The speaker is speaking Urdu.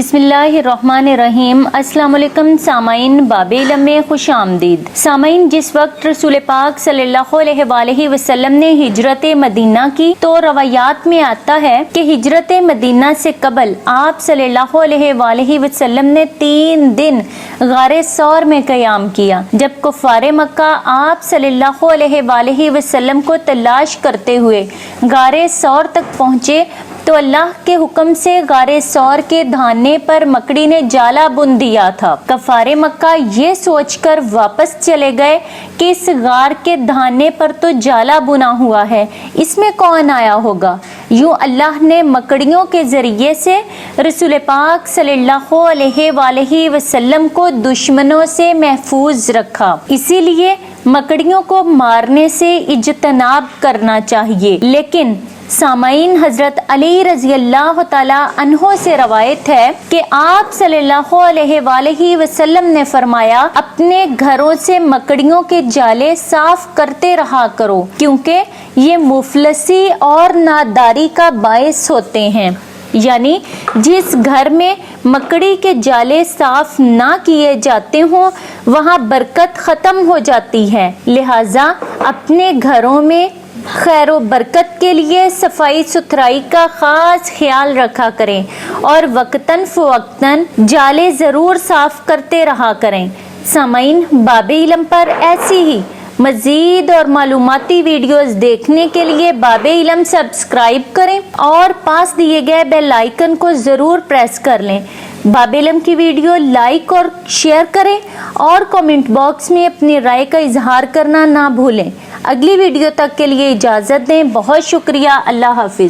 بسم اللہ الرحمن الرحیم۔ السلام علیکم سامعین، باب علم میں خوش آمدید۔ سامعین، جس وقت رسول پاک صلی اللہ علیہ وآلہ وسلم نے ہجرت مدینہ کی تو روایات میں آتا ہے کہ ہجرت مدینہ سے قبل آپ صلی اللہ علیہ وآلہ وسلم نے 3 دن غار ثور میں قیام کیا۔ جب کفار مکہ آپ صلی اللہ علیہ وآلہ وسلم کو تلاش کرتے ہوئے غار ثور تک پہنچے تو اللہ کے حکم سے غار ثور کے دھانے پر مکڑی نے جالا بن دیا تھا۔ کفار مکہ یہ سوچ کر واپس چلے گئے کہ اس غار کے دھانے پر تو جالا بنا ہوا ہے، اس میں کون آیا ہوگا۔ یوں اللہ نے مکڑیوں کے ذریعے سے رسول پاک صلی اللہ علیہ وآلہ وسلم کو دشمنوں سے محفوظ رکھا۔ اسی لیے مکڑیوں کو مارنے سے اجتناب کرنا چاہیے۔ لیکن سامعین، حضرت علی رضی اللہ تعالی عنہ سے روایت ہے کہ آپ صلی اللہ علیہ وآلہ وسلم نے فرمایا، اپنے گھروں سے مکڑیوں کے جالے صاف کرتے رہا کرو کیونکہ یہ مفلسی اور ناداری کا باعث ہوتے ہیں۔ یعنی جس گھر میں مکڑی کے جالے صاف نہ کیے جاتے ہوں وہاں برکت ختم ہو جاتی ہے، لہذا اپنے گھروں میں خیر و برکت کے لیے صفائی ستھرائی کا خاص خیال رکھا کریں اور وقتاً فوقتاً جالے ضرور صاف کرتے رہا کریں۔ سامعین، باب علم پر ایسی ہی مزید اور معلوماتی ویڈیوز دیکھنے کے لیے باب علم سبسکرائب کریں اور پاس دیے گئے بیل آئیکن کو ضرور پریس کر لیں۔ باب علم کی ویڈیو لائک اور شیئر کریں اور کامنٹ باکس میں اپنی رائے کا اظہار کرنا نہ بھولیں۔ اگلی ویڈیو تک کے لیے اجازت دیں۔ بہت شکریہ۔ اللہ حافظ۔